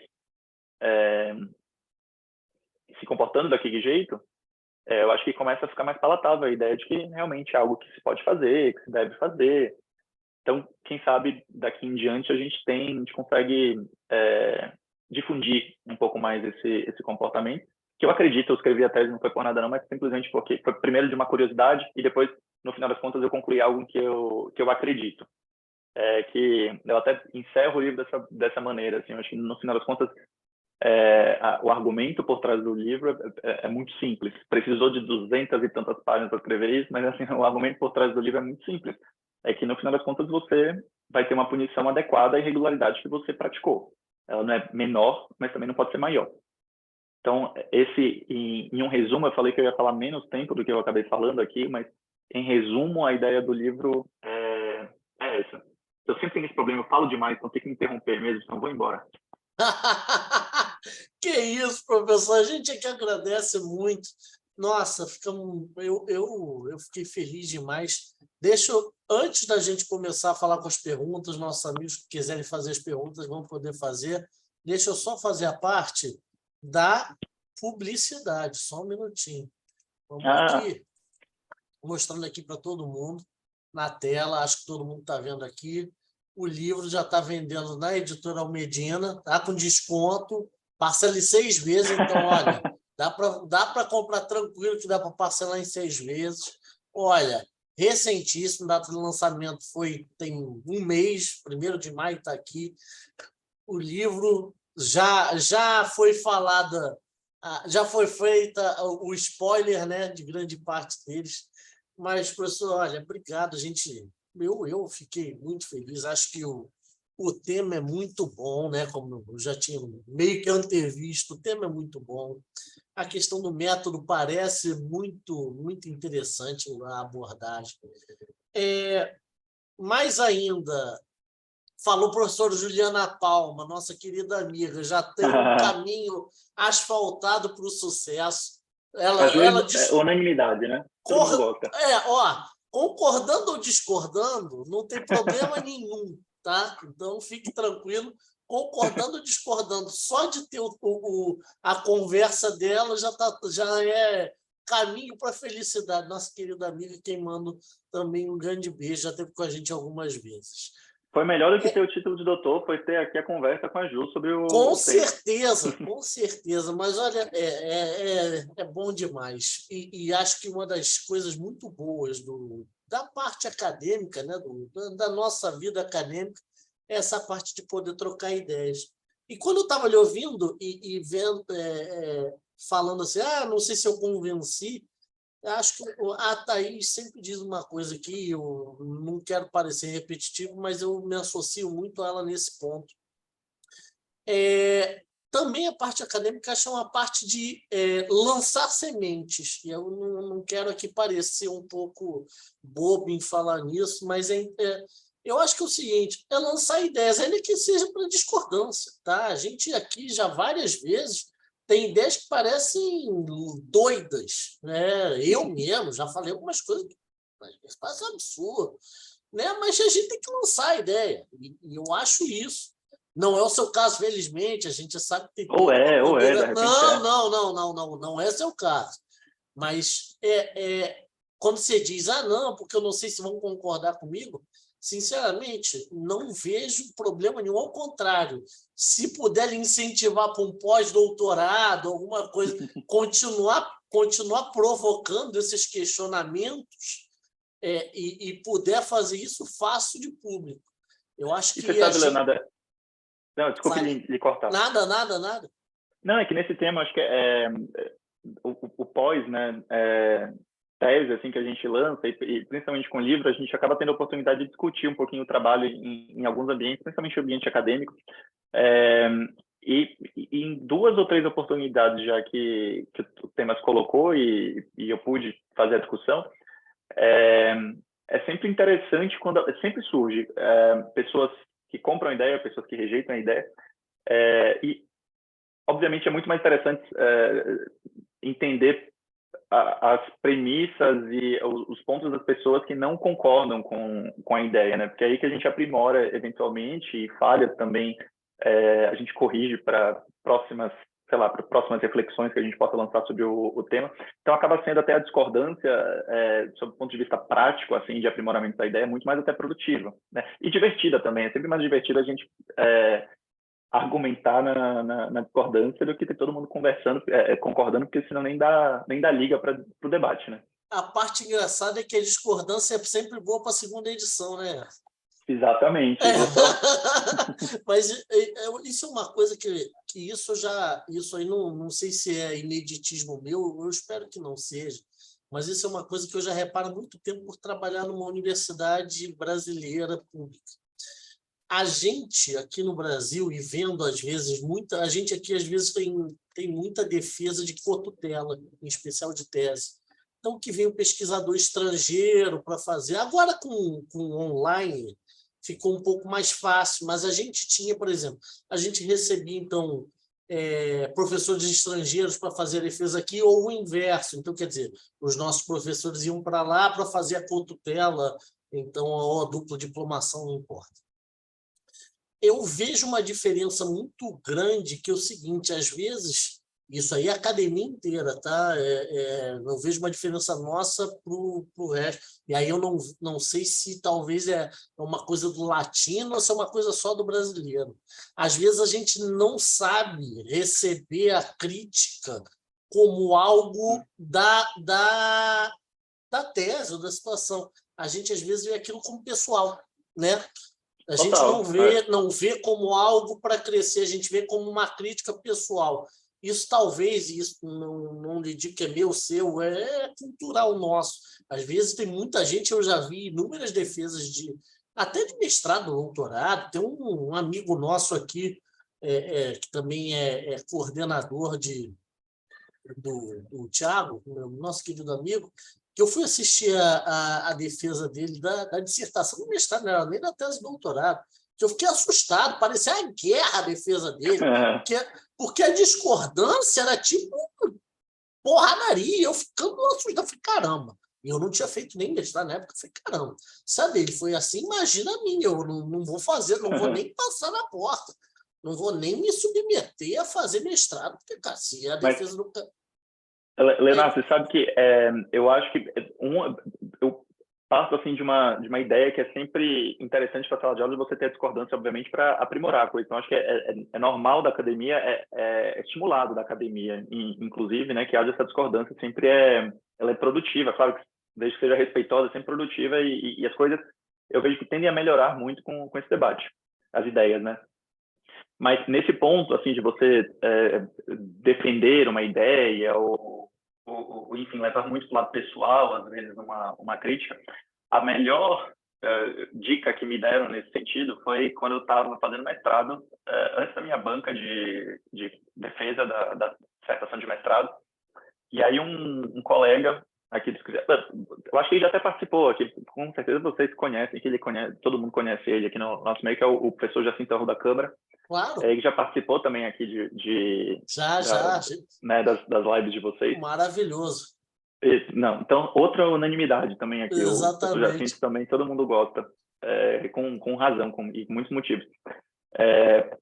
se comportando daquele jeito, eu acho que começa a ficar mais palatável a ideia de que realmente é algo que se pode fazer, que se deve fazer. Então, quem sabe, daqui em diante a gente consegue difundir um pouco mais esse comportamento, que eu acredito, eu escrevi a tese, não foi por nada não, mas simplesmente porque foi primeiro de uma curiosidade e depois, no final das contas, eu concluí algo que eu acredito. Que eu até encerro o livro dessa maneira, assim, eu acho que no final das contas o argumento por trás do livro é muito simples. Precisou de 200 e tantas páginas para escrever isso, mas assim, o argumento por trás do livro é muito simples. É que, no final das contas, você vai ter uma punição adequada à irregularidade que você praticou. Ela não é menor, mas também não pode ser maior. Então, em um resumo, eu falei que eu ia falar menos tempo do que eu acabei falando aqui, mas, em resumo, a ideia do livro é essa. Eu sempre tenho esse problema, eu falo demais, então tem que me interromper mesmo, então vou embora. Que isso, professor, a gente é que agradece muito. Nossa, eu fiquei feliz demais. Antes da gente começar a falar com as perguntas, nossos amigos que quiserem fazer as perguntas vão poder fazer. Deixa eu só fazer a parte da publicidade, só um minutinho. Vamos aqui, mostrando aqui para todo mundo, na tela, acho que todo mundo está vendo aqui. O livro já está vendendo na Editora Almedina, está com desconto, parcela em 6 vezes, então, olha, dá para comprar tranquilo, que dá para parcelar em 6 vezes. Olha, recentíssimo, data de lançamento tem um mês, 1º de maio está aqui. O livro já foi falada, já foi feita o spoiler, né, de grande parte deles. Mas, professor, olha, obrigado, eu fiquei muito feliz. Acho que o tema é muito bom, né? Como eu já tinha meio que antevisto, o tema é muito bom. A questão do método parece muito, muito interessante a abordagem. Mais ainda, falou o professor Juliana Palma, nossa querida amiga, já tem um caminho asfaltado para o sucesso. Ela diz... unanimidade, né? Todo mundo gosta. Concordando ou discordando, não tem problema nenhum, tá? Então, fique tranquilo, concordando ou discordando. Só de ter a conversa dela já é caminho para a felicidade. Nossa querida amiga, quem manda também um grande beijo, já esteve com a gente algumas vezes. Foi melhor do que ter o título de doutor, foi ter aqui a conversa com a Ju sobre o Com certeza. Mas, olha, é bom demais. E acho que uma das coisas muito boas da parte acadêmica, né, da nossa vida acadêmica, é essa parte de poder trocar ideias. E quando eu estava lhe ouvindo e vendo, falando assim, não sei se eu convenci, acho que a Thaís sempre diz uma coisa aqui, eu não quero parecer repetitivo, mas eu me associo muito a ela nesse ponto. Também a parte acadêmica acho uma parte de lançar sementes. E eu não quero aqui parecer um pouco bobo em falar nisso, mas eu acho que é o seguinte, é lançar ideias, ainda que seja para discordância. Tá? A gente aqui já várias vezes tem ideias que parecem doidas. Né? Eu mesmo já falei algumas coisas que parecem absurdo. Né? Mas a gente tem que lançar a ideia. E eu acho isso. Não é o seu caso, felizmente, a gente sabe que tem ou é, de repente não é seu caso. Mas quando você diz, não, porque eu não sei se vão concordar comigo, sinceramente, não vejo problema nenhum, ao contrário. Se puder incentivar para um pós-doutorado, alguma coisa, continuar provocando esses questionamentos e puder fazer isso, faço de público. Eu acho que você sabe, Leonardo, não, desculpe lhe cortar. Nada. Não, é que nesse tema, acho que o pós, né, tese assim, que a gente lança, e principalmente com livro, a gente acaba tendo a oportunidade de discutir um pouquinho o trabalho em alguns ambientes, principalmente o ambiente acadêmico. E em 2 ou 3 oportunidades já que o Temas colocou e eu pude fazer a discussão, é sempre interessante quando sempre surge pessoas que compram a ideia, pessoas que rejeitam a ideia, e obviamente é muito mais interessante entender as premissas e os pontos das pessoas que não concordam com a ideia, né? Porque é aí que a gente aprimora eventualmente e falha também, a gente corrige para próximas reflexões que a gente possa lançar sobre o tema. Então, acaba sendo até a discordância, sob o ponto de vista prático, assim, de aprimoramento da ideia, muito mais até produtiva, né? E divertida também. É sempre mais divertido a gente argumentar na discordância do que ter todo mundo conversando, concordando, porque senão nem dá liga para o debate, né? A parte engraçada é que a discordância é sempre boa para a segunda edição, né? Exatamente. É. Mas isso é uma coisa que isso aí não sei se é ineditismo meu, eu espero que não seja, mas isso é uma coisa que eu já reparo há muito tempo por trabalhar numa universidade brasileira pública. A gente aqui no Brasil, e vendo às vezes a gente aqui às vezes tem muita defesa de cotutela, em especial de tese. Então, que vem um pesquisador estrangeiro para fazer. Agora, com online, ficou um pouco mais fácil, mas a gente tinha, por exemplo, a gente recebia, então, professores estrangeiros para fazer a defesa aqui, ou o inverso. Então, quer dizer, os nossos professores iam para lá para fazer a cotutela, então, ou a dupla diplomação, não importa. Eu vejo uma diferença muito grande, que é o seguinte, às vezes, isso aí é a academia inteira, tá? Eu vejo uma diferença nossa para o resto. E aí eu não sei se talvez é uma coisa do latino ou se é uma coisa só do brasileiro. Às vezes a gente não sabe receber a crítica como algo da tese ou da situação. A gente, às vezes, vê aquilo como pessoal, né? A gente não vê como algo para crescer, a gente vê como uma crítica pessoal. Isso talvez, isso não lhe digo que é meu, seu, é cultural nosso. Às vezes tem muita gente, eu já vi inúmeras defesas até de mestrado, doutorado. Tem um amigo nosso aqui, que também é coordenador do Thiago, nosso querido amigo, que eu fui assistir a defesa dele da dissertação do mestrado, não era nem da tese de doutorado, que eu fiquei assustado, parecia a guerra a defesa dele, porque a discordância era tipo porradaria, eu ficando assustado, falei, caramba, eu não tinha feito nem mestrado na época, eu falei, caramba, sabe, ele foi assim, imagina a mim, eu não vou fazer, não vou nem passar na porta, não vou nem me submeter a fazer mestrado, porque, cara, se a defesa do... Leonardo, você sabe que eu acho que eu parto assim de uma ideia que é sempre interessante para a sala de aula de você ter a discordância, obviamente, para aprimorar a coisa. Então, acho que é normal da academia, é estimulado da academia, inclusive, né, que haja essa discordância, sempre ela é produtiva, claro que desde que seja respeitosa, é sempre produtiva e as coisas eu vejo que tendem a melhorar muito com esse debate, as ideias, né? Mas nesse ponto, assim, de você defender uma ideia ou enfim, levar muito para o lado pessoal, às vezes uma crítica, a melhor dica que me deram nesse sentido foi quando eu estava fazendo mestrado, antes da minha banca de defesa da dissertação de mestrado. E aí um colega aqui do escritório, eu acho que ele já até participou aqui, com certeza vocês conhecem, que ele conhece, todo mundo conhece ele aqui no nosso meio, que é o professor Jacinto Arruda da Câmara. Claro. Ele já participou também aqui né, das lives de vocês. Maravilhoso. Não, então, outra unanimidade também aqui. Exatamente. O professor Jacinto também, todo mundo gosta, com razão, e com muitos motivos.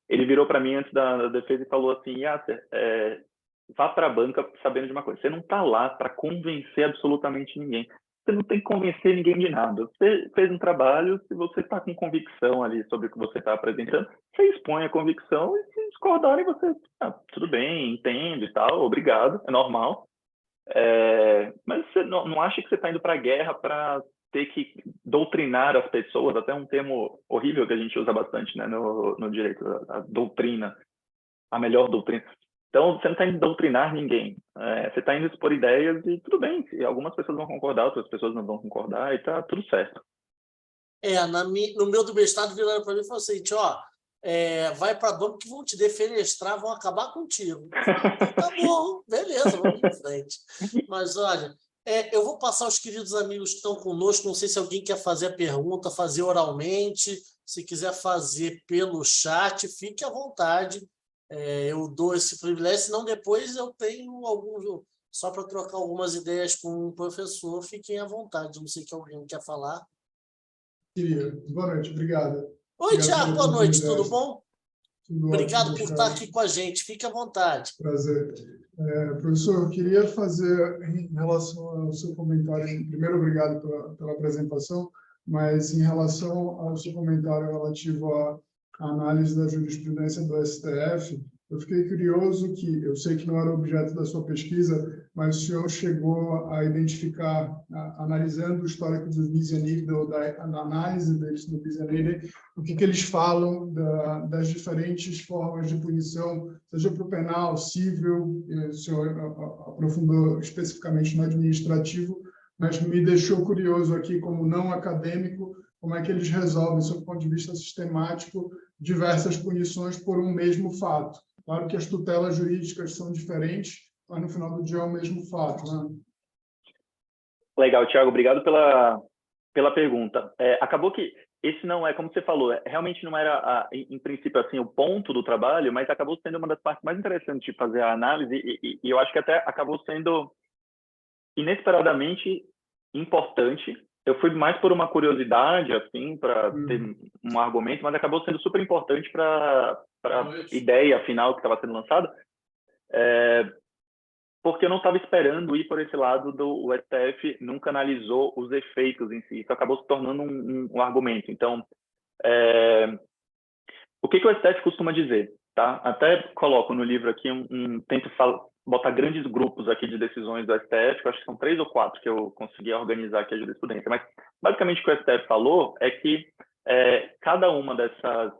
Ele virou para mim antes da defesa e falou assim, Yasser, vá para a banca sabendo de uma coisa, você não está lá para convencer absolutamente ninguém. Você não tem que convencer ninguém de nada. Você fez um trabalho, se você está com convicção ali sobre o que você está apresentando, você expõe a convicção e se discordarem, você, tudo bem, entende e tal, obrigado, é normal. Mas você não acha que você está indo para a guerra para ter que doutrinar as pessoas, até um termo horrível que a gente usa bastante, né, no direito, a doutrina, a melhor doutrina. Então, você não está indo doutrinar ninguém. Você está indo expor ideias e tudo bem. Algumas pessoas vão concordar, outras pessoas não vão concordar e está tudo certo. No meu do mestrado, viraram para mim e falaram assim, vai para a banca que vão te defenestrar, vão acabar contigo. Então, tá bom, beleza, vamos em frente. Mas, olha, eu vou passar os queridos amigos que estão conosco, não sei se alguém quer fazer a pergunta, fazer oralmente, se quiser fazer pelo chat, fique à vontade. Eu dou esse privilégio, senão depois eu tenho alguns, só para trocar algumas ideias com o professor, fiquem à vontade, não sei se alguém quer falar. Queria. Boa noite, obrigado. Oi, Tiago, boa noite, tudo bom? Tudo obrigado ótimo, por estar aqui com a gente, fique à vontade. Prazer. Professor, eu queria fazer, em relação ao seu comentário, primeiro, obrigado pela apresentação, mas em relação ao seu comentário relativo à análise da jurisprudência do STF, eu fiquei curioso que, eu sei que não era objeto da sua pesquisa, mas o senhor chegou a identificar, analisando o histórico dos bis-in-idem, da análise deles no bis-in-idem, o que eles falam das diferentes formas de punição, seja para o penal, civil, o senhor aprofundou especificamente no administrativo, mas me deixou curioso aqui, como não acadêmico, como é que eles resolvem, sob o ponto de vista sistemático, diversas punições por um mesmo fato. Claro que as tutelas jurídicas são diferentes, mas no final do dia é o mesmo fato, né? Legal, Thiago, obrigado pela pergunta. Acabou que esse não é, como você falou, realmente não era, em princípio, assim, o ponto do trabalho, mas acabou sendo uma das partes mais interessantes de fazer a análise e eu acho que até acabou sendo inesperadamente importante. Eu fui mais por uma curiosidade, assim, para ter um argumento, mas acabou sendo super importante para a ideia final que estava sendo lançada, porque eu não estava esperando ir por esse lado do STF, nunca analisou os efeitos em si. Isso acabou se tornando um argumento. Então, o que o STF costuma dizer? Tá? Até coloco no livro aqui, tento botar grandes grupos aqui de decisões do STF, que eu acho que são 3 ou 4 que eu consegui organizar aqui a jurisprudência. Mas, basicamente, o que o STF falou é que cada uma dessas...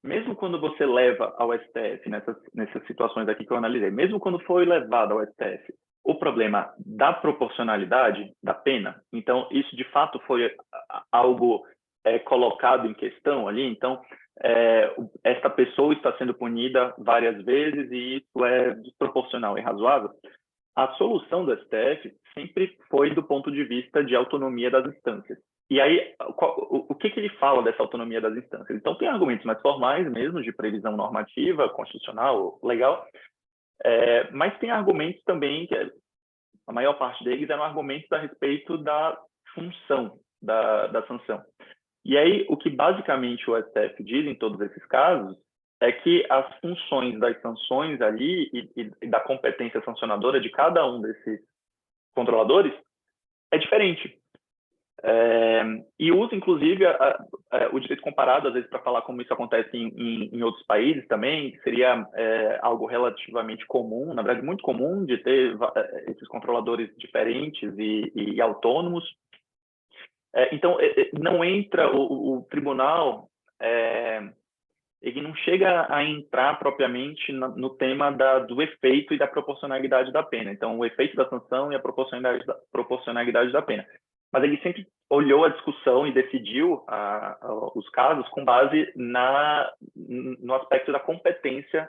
Mesmo quando você leva ao STF, nessas situações aqui que eu analisei, mesmo quando foi levado ao STF, o problema da proporcionalidade da pena, então, isso de fato foi algo colocado em questão ali, então, esta pessoa está sendo punida várias vezes e isso é desproporcional e razoável. A solução do STF sempre foi do ponto de vista de autonomia das instâncias. E aí, o que ele fala dessa autonomia das instâncias? Então, tem argumentos mais formais mesmo, de previsão normativa, constitucional, legal, mas tem argumentos também, que a maior parte deles eram argumentos a respeito da função da sanção. E aí, o que basicamente o STF diz em todos esses casos é que as funções das sanções ali e da competência sancionadora de cada um desses controladores é diferente. E usa, inclusive, o direito comparado, às vezes, para falar como isso acontece em outros países também, que seria algo relativamente comum, na verdade, muito comum, de ter esses controladores diferentes e autônomos. Então, não entra o tribunal, ele não chega a entrar propriamente no tema do efeito e da proporcionalidade da pena. Então, o efeito da sanção e a proporcionalidade da pena. Mas ele sempre olhou a discussão e decidiu os casos com base no aspecto da competência,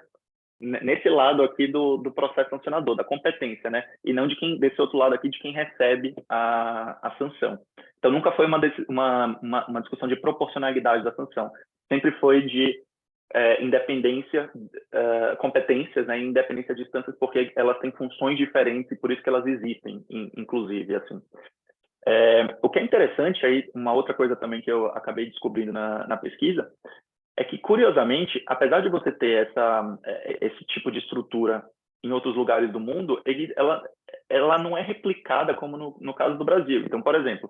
nesse lado aqui do processo sancionador, da competência, né? E não desse outro lado aqui de quem recebe a sanção. Então, nunca foi uma discussão de proporcionalidade da sanção. Sempre foi de independência, competências, né? Independência de instâncias, porque elas têm funções diferentes e por isso que elas existem, inclusive, assim. O que é interessante, aí, uma outra coisa também que eu acabei descobrindo na pesquisa, é que, curiosamente, apesar de você ter esse tipo de estrutura em outros lugares do mundo, ela não é replicada como no caso do Brasil. Então, por exemplo,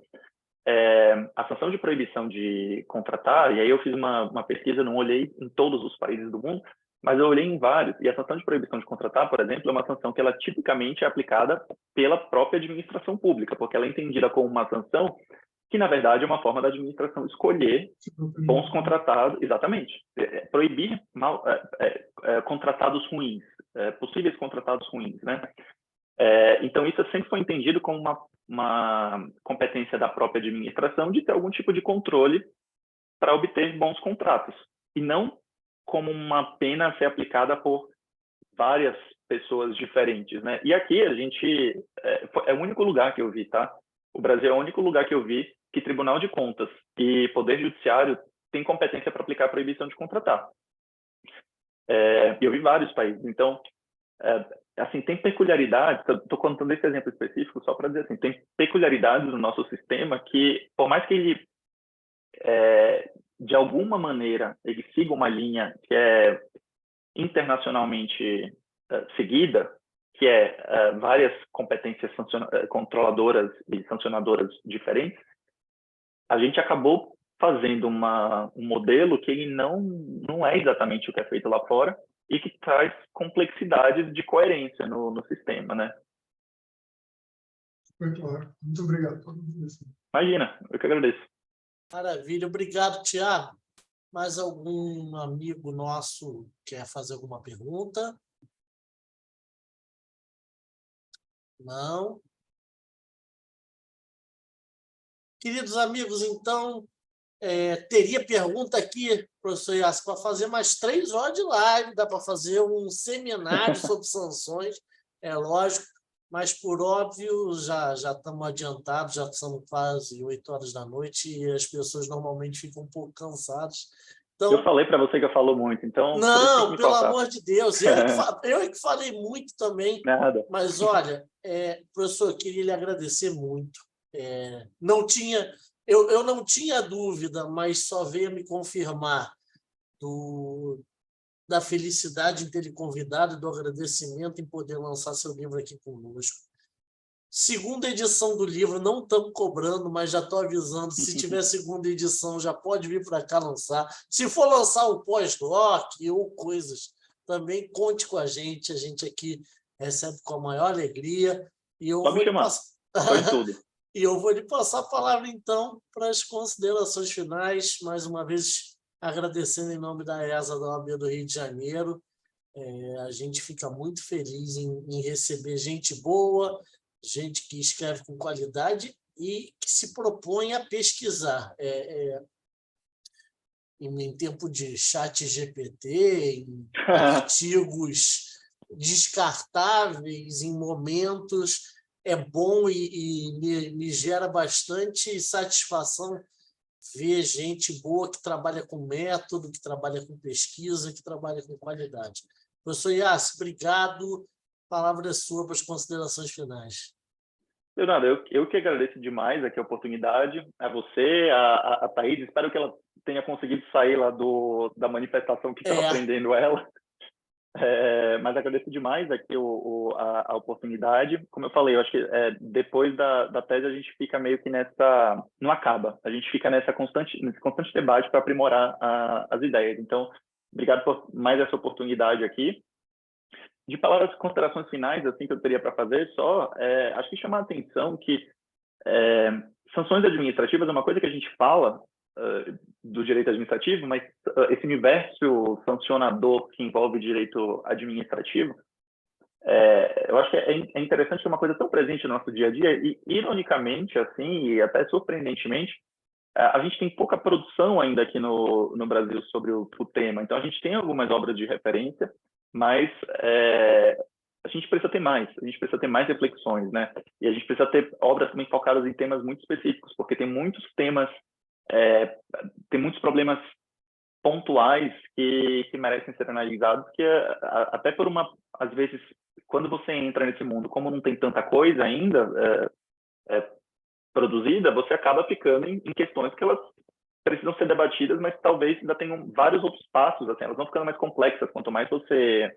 a sanção de proibição de contratar, e aí eu fiz uma pesquisa, não olhei em todos os países do mundo, mas eu olhei em vários, e a sanção de proibição de contratar, por exemplo, é uma sanção que ela tipicamente é aplicada pela própria administração pública, porque ela é entendida como uma sanção que, na verdade, é uma forma da administração escolher bons contratados, exatamente, proibir contratados ruins, possíveis contratados ruins, né? Então, isso sempre foi entendido como uma competência da própria administração de ter algum tipo de controle para obter bons contratos, e não como uma pena a ser aplicada por várias pessoas diferentes, né? E aqui a gente é o único lugar que eu vi, tá? O Brasil é o único lugar que eu vi que Tribunal de Contas e Poder Judiciário tem competência para aplicar a proibição de contratar. Eu vi vários países. Então, assim, tem peculiaridades, estou contando esse exemplo específico só para dizer assim, tem peculiaridades no nosso sistema que, por mais que ele, de alguma maneira, ele siga uma linha que é internacionalmente seguida, que é várias competências controladoras e sancionadoras diferentes, a gente acabou fazendo um modelo que ele não é exatamente o que é feito lá fora e que traz complexidades de coerência no sistema, né? Foi claro. Muito obrigado. Imagina, eu que agradeço. Maravilha. Obrigado, Tiago. Mais algum amigo nosso quer fazer alguma pergunta? Não? Queridos amigos, então, teria pergunta aqui, professor Iassi, para fazer mais 3 horas de live, dá para fazer um seminário sobre sanções, é lógico, mas, por óbvio, já estamos adiantados, já são quase 8 horas da noite e as pessoas normalmente ficam um pouco cansadas. Então, eu falei para você que eu falo muito, então por isso tem que não, me pelo cortar. amor de Deus, eu é que falei muito também, Nada. mas, olha, professor, eu queria lhe agradecer muito. Não tinha, eu não tinha dúvida, mas só veio me confirmar da felicidade em ter lhe convidado e do agradecimento em poder lançar seu livro aqui conosco. Segunda edição do livro, não estamos cobrando, mas já estou avisando, se tiver segunda edição, já pode vir para cá lançar. Se for lançar o pós-doc ou coisas, também conte com a gente aqui recebe com a maior alegria. E eu Pode me chamar, pode tudo. E eu vou lhe passar a palavra, então, para as considerações finais, mais uma vez agradecendo em nome da ESA da OAB do Rio de Janeiro. A gente fica muito feliz em receber gente boa, gente que escreve com qualidade e que se propõe a pesquisar. Em tempo de chat GPT, em artigos descartáveis, em momentos, é bom e me gera bastante satisfação ver gente boa que trabalha com método, que trabalha com pesquisa, que trabalha com qualidade. Professor Iassi, obrigado. A palavra é sua para as considerações finais. Leonardo, eu que agradeço demais aqui a oportunidade, a você, a Thaís, espero que ela tenha conseguido sair lá da manifestação que estava prendendo ela, mas agradeço demais aqui a oportunidade. Como eu falei, eu acho que depois da tese a gente fica meio que nessa... não acaba, a gente fica nesse constante debate para aprimorar as ideias. Então, obrigado por mais essa oportunidade aqui. De palavras, considerações finais assim que eu teria para fazer, acho que chamar a atenção que sanções administrativas é uma coisa que a gente fala do direito administrativo, mas esse universo sancionador que envolve direito administrativo, eu acho que é interessante que é uma coisa tão presente no nosso dia a dia e, ironicamente, assim, e até surpreendentemente, a gente tem pouca produção ainda aqui no Brasil sobre o tema. Então, a gente tem algumas obras de referência, mas a gente precisa ter mais reflexões, né? E a gente precisa ter obras também focadas em temas muito específicos, porque tem muitos temas, tem muitos problemas pontuais que merecem ser analisados, que até às vezes, quando você entra nesse mundo, como não tem tanta coisa ainda produzida, você acaba ficando em questões que elas precisam ser debatidas, mas talvez ainda tenham vários outros passos, assim, elas vão ficando mais complexas, quanto mais você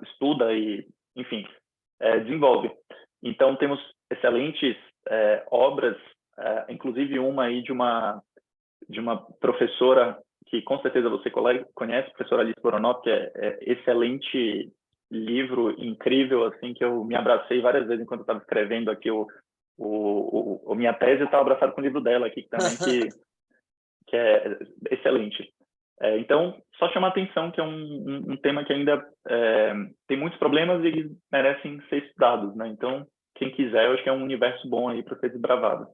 estuda e, enfim, desenvolve. Então, temos excelentes obras, inclusive uma aí de uma professora que com certeza você conhece, professora Alice Voronov, que é excelente livro, incrível, assim, que eu me abracei várias vezes enquanto eu estava escrevendo aqui minha tese, eu estava abraçado com o livro dela aqui também, que é excelente. Então, só chamar a atenção que é um tema que ainda tem muitos problemas e eles merecem ser estudados, né? Então, quem quiser, eu acho que é um universo bom aí para ser desbravado.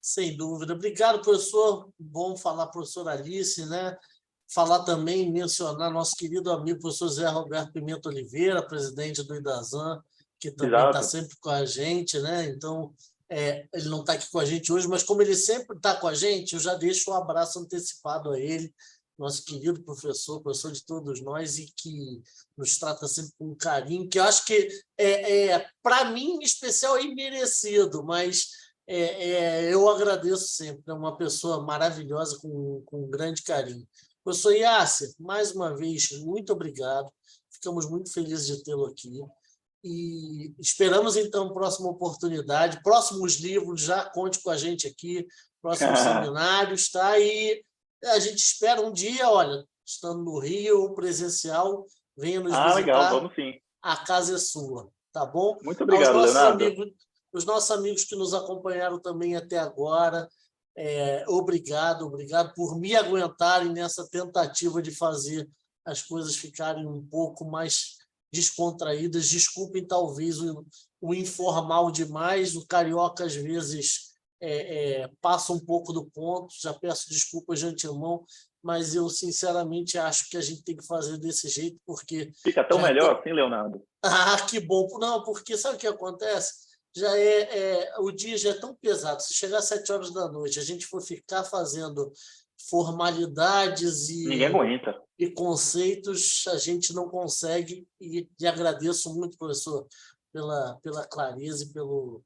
Sem dúvida. Obrigado, professor. Bom falar, professor Alice, né? Falar também, mencionar nosso querido amigo, professor Zé Roberto Pimenta Oliveira, presidente do IDASAN, que também está sempre com a gente, né? Então, ele não está aqui com a gente hoje, mas como ele sempre está com a gente, eu já deixo um abraço antecipado a ele, nosso querido professor de todos nós, e que nos trata sempre com carinho, que eu acho que, para mim, em especial, é imerecido, mas eu agradeço sempre. É uma pessoa maravilhosa, com grande carinho. Professor Iassi, mais uma vez, muito obrigado. Ficamos muito felizes de tê-lo aqui. E esperamos, então, próxima oportunidade, próximos livros, já conte com a gente aqui, próximos seminários, tá? E a gente espera um dia, olha, estando no Rio ou presencial, venha nos visitar. Legal, vamos sim. A casa é sua, tá bom? Muito obrigado, Leonardo. Os nossos amigos que nos acompanharam também até agora, obrigado por me aguentarem nessa tentativa de fazer as coisas ficarem um pouco mais descontraídas. Desculpem, talvez, o informal demais, o carioca, às vezes, passa um pouco do ponto, já peço desculpas de antemão, mas eu, sinceramente, acho que a gente tem que fazer desse jeito, porque... Fica tão melhor assim, Leonardo? Que bom! Não, porque sabe o que acontece? O dia já é tão pesado. Se chegar às 7 horas da noite, a gente for ficar fazendo formalidades Ninguém aguenta. e conceitos, a gente não consegue. E agradeço muito, professor, pela clareza e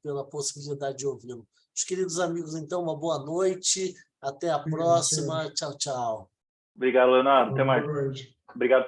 pela possibilidade de ouvi-lo. Os queridos amigos, então, uma boa noite. Até a próxima. Tchau, tchau. Obrigado, Leonardo. Até mais. Boa noite. Obrigado a todos.